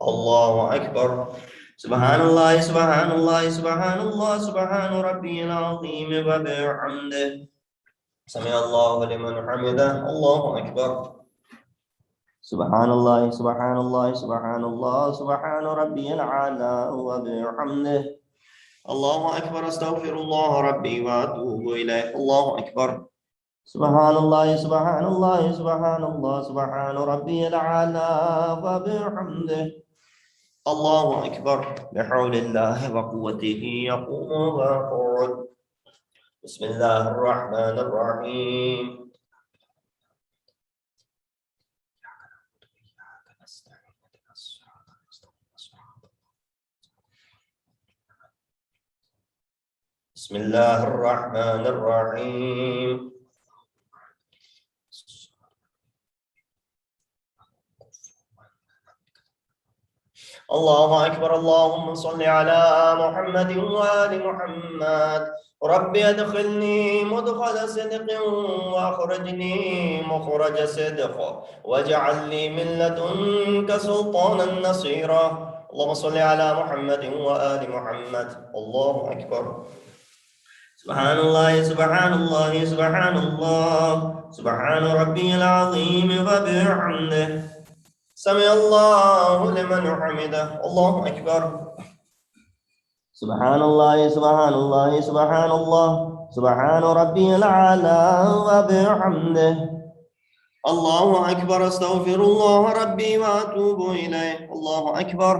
S2: الله أكبر سبحان الله سبحان الله سبحان الله سبحان ربي العظيم وبحمده سمع الله لمن حمده الله أكبر سبحان الله سبحان الله سبحان الله سبحان ربي الأعلى وبحمده الله أكبر أستغفر الله ربي وأتوب إليه الله أكبر سبحان الله سبحان الله سبحان الله سبحان ربي الأعلى وبحمده الله أكبر بحول الله وقوته يقوم ويقعد بسم الله الرحمن الرحيم. بسم الله الرحمن الرحيم. الله أكبر. اللهم صل على محمد وآل محمد. ربي أدخلني مدخل صدق وأخرجني مخرج صدق واجعل لي من لدنك سلطانا نصيرا. اللهم صل على محمد وآل محمد. الله أكبر. سبحان الله سبحان الله سبحان الله سبحان ربي العظيم وبحمده. سمع الله لمن حمده. الله أكبر. سبحان الله سبحان الله سبحان الله سبحان ربي الأعلى وبحمده. الله أكبر. أستغفر الله ربي وأتوب إليه. الله أكبر.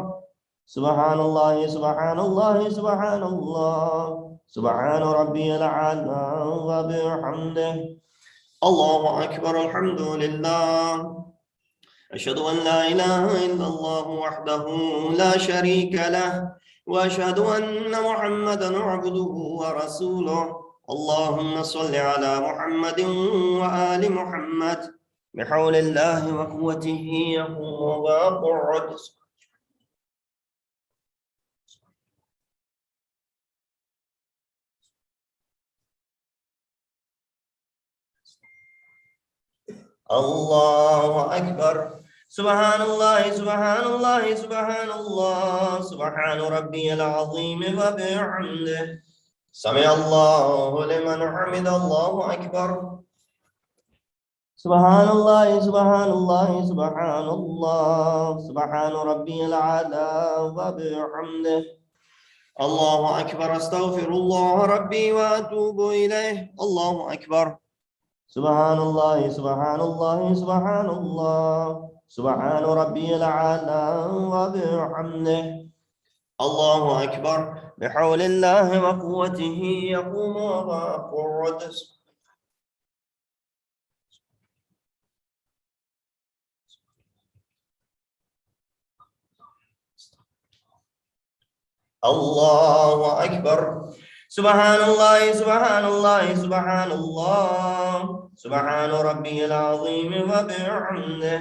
S2: سبحان الله سبحان الله سبحان الله سبحان ربي الأعلى وبحمده. الله أكبر. الحمد لله. أشهد أن لا إله إلا الله وحده لا شريك له وأشهد أن محمدا عبده ورسوله. اللهم صل على محمد وآل محمد. بحول الله وقوته يقوم ويقعد. الله أكبر. سبحان الله سبحان الله سبحان الله سبحان ربي العظيم وبحمده. سمع الله لمن حمد. الله أكبر. سبحان الله سبحان الله سبحان الله سبحان ربي الأعلى وبحمده. الله أكبر. أستغفر الله ربي وأتوب إليه. الله أكبر. سبحان الله سبحان الله سبحان الله سبحان ربي الأعلى وبحمده. الله أكبر. بحول الله وقوته يقوم ويقعد. الله أكبر. سبحان الله سبحان الله سبحان الله سبحان ربي العظيم وبحمده.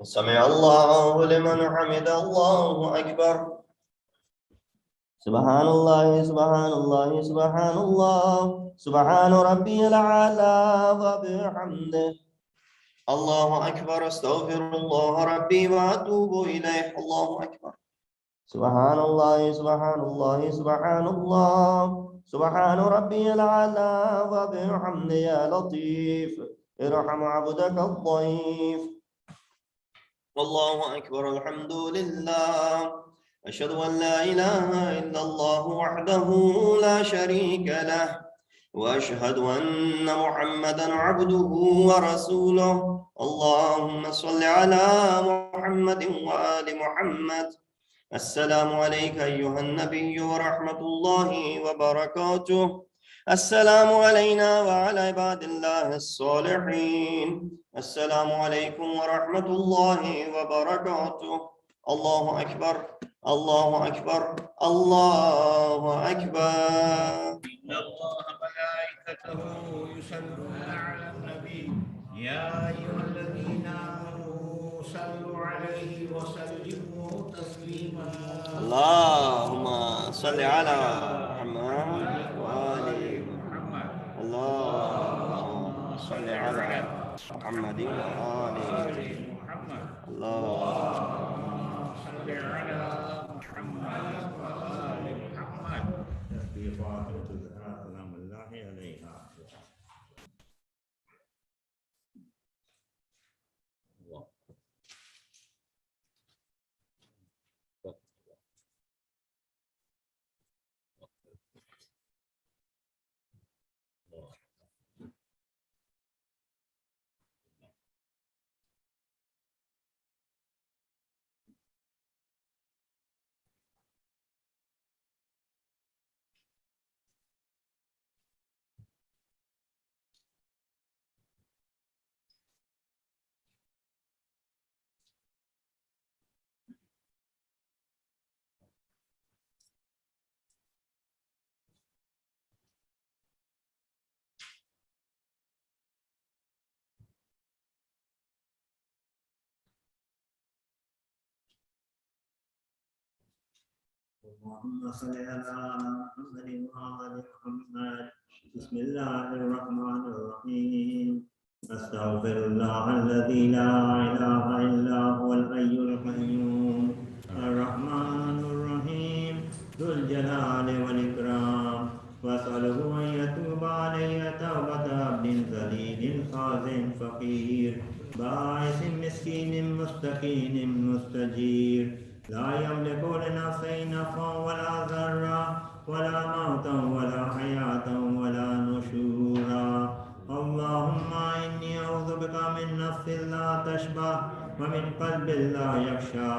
S2: سمع الله لمن حمد. الله أكبر. سبحان الله سبحان الله سبحان الله سبحان ربي الأعلى وبحمده. الله أكبر. أستغفر الله ربي وأتوب إليه. الله أكبر. سبحان الله سبحان الله سبحان الله سبحان ربي الأعلى وبحمده. يا لطيف ارحم عبدك الضعيف. والله أكبر. الحمد لله. أشهد أن لا إله إلا الله وحده لا شريك له وأشهد أن محمدا عبده ورسوله. اللهم صل على محمد وآل محمد. السلام عليك أيها النبي ورحمة الله وبركاته. السلام علينا وعلى عباد الله الصالحين. السلام عليكم ورحمة الله وبركاته. الله أكبر. الله أكبر. الله أكبر.
S1: إن الله وملائكته يصلون على النبي يا أيها الذين آمنوا صلوا عليه وسلموا تسليما.
S2: اللهم صل على محمد وآل محمد. اللهم صل على محمد وآل
S1: محمد.
S2: اللهم
S1: صل على محمد وآل محمد. في فاطمة الزهراء سلام الله عليها. اللهم صل على محمد وآل محمد. بسم الله الرحمن الرحيم. أستغفر الله الذي لا إله إلا هو الحي القيوم الرحمن الرحيم ذو الجلال والإكرام. وأسأله أن يتوب علي توبة عبد ذليل خازن فقير بائس مسكين مستكين مستجير لا يملك لنفسه نفعا ولا ضرا ولا موتا ولا حياة ولا نشورا. اللهم إني أعوذ بك من نفس لا تشبع ومن قلب لا يخشى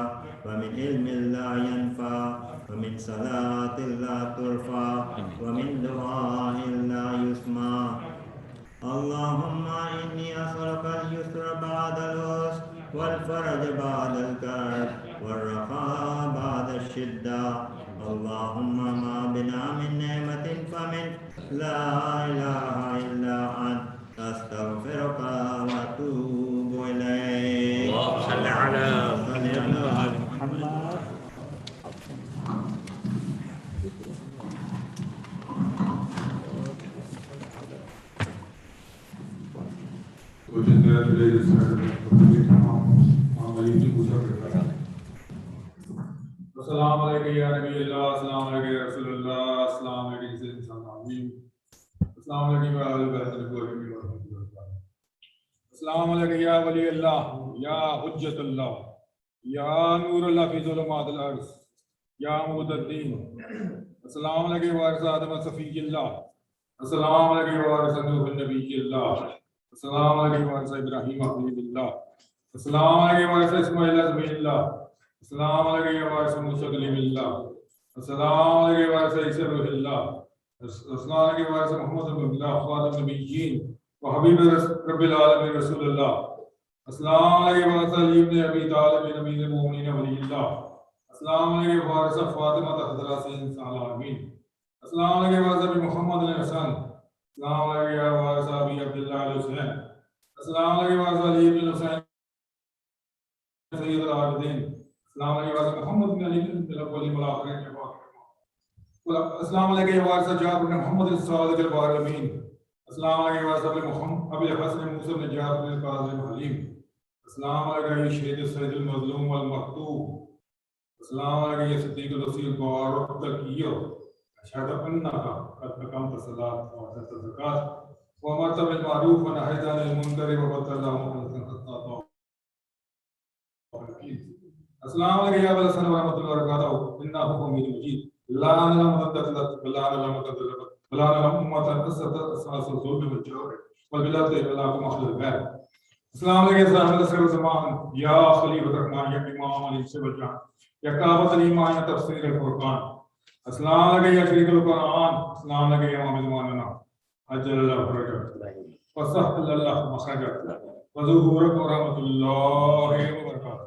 S1: ومن علم لا ينفع ومن صلاة لا ترفع ومن دعاء لا يسمع. اللهم إني أسألك اليسر بعد العسر والفرج بعد الكرب والرخاء بعد الشدة. اللهم ما بنا من نعمة فمن لا إله إلا أنت أستغفرك وأتوب إليك.
S2: اللهم صل على
S3: محمد.
S4: अस्सलाम वालेकुम या नबी अल्लाह, अस्सलाम वालेकुम या रसूल अल्लाह, अस्सलाम वालेकुम इंसान आमीन, अस्सलाम वालेकुम व रहमतुल्लाहि व बरकातहू, अस्सलाम वालेकुम या वली अल्लाह, या हुज्जत अल्लाह, या नूर अल्लाह फी ज़ुलुमातिल अर्ज़, या मुदद्दीन, अस्सलाम वालेकुम वारिस आदम सफील्लाह, अस्सलाम वालेकुम वारिस नूह नबील्लाह, अस्सलाम वालेकुम वारिस इब्राहीम खलीलुल्लाह, अस्सलाम वालेकुम वारिस इस्माईल ज़मील्लाह, अस्सलाम वालेकुम वारिस मूसा कलीमुल्लाह, अस्सलाम वालेकुम वारिस ईसा रूहुल्लाह, अस्सलाम वालेकुम वारिस मुहम्मद अब्दुल्लाह खातम नबिय्यीन व हबीब रब्बिल आलमीन रसूलुल्लाह, अस्सलाम वालेकुम वारिस अली इब्न अबी तालिब अमीरुल मोमिनीन वलील्लाह, अस्सलाम वालेकुम वारिस फातिमा ज़हरा इंसान आमीन, अस्सलाम वालेकुम वारिस मुहम्मद अल-हसन, अस्सलाम वालेकुम वारिस अबी अब्दुल्लाह अल-हुसैन, अस्सलाम वालेकुम वारिस अली इब्न हुसैन सय्यदुल आबिदीन, अस्सलाम वालेकुम मोहम्मद बिन अली बिन अल-अव्वलीन वल आखिरीन, अस्सलाम वालेकुम वारिस जाबिर बिन मोहम्मद as-सादिक al-बारमीन, अस्सलाम वालेकुम वारिस अबी हसन मूसा बिन जाबिर बिन काज़िम हलीम, अस्सलाम वालेकुम या शहीद सैयदुल मज़लूम वल मकतूब, अस्सलाम वालेकुम या सिद्दीक़ुल वसील बारक तकियो, अशहदु अन्नका क़द अक़मत सलात व अतत ज़कात व अमरत बिल मारूफ व नहयत अनिल मुनकर व बतला अस्सलाम वालेकुम या वल सलाम व रहमतुल्लाहि व बरकातहू, इन्नहु हमीदुम मजीद, ला इलाहा इल्ला बला बला उम्मतन असद ज़ुल्म व जौर व बिलाद इलाका मखलल बैत। अस्सलाम वालेकुम साहिब सर ज़मान, या खलीफत रहमान, या इमाम अली से वजान, या काबत ईमान, या तफसीर अल फुरकान, अस्सलाम वालेकुम या शरीकुल कुरान, अस्सलाम वालेकुम या इमाम ज़मानना अजल्लल्लाहु फरजक व सहल्लल्लाहु मखरजक व ज़ुहूरक व रहमतुल्लाहि व बरकातहू।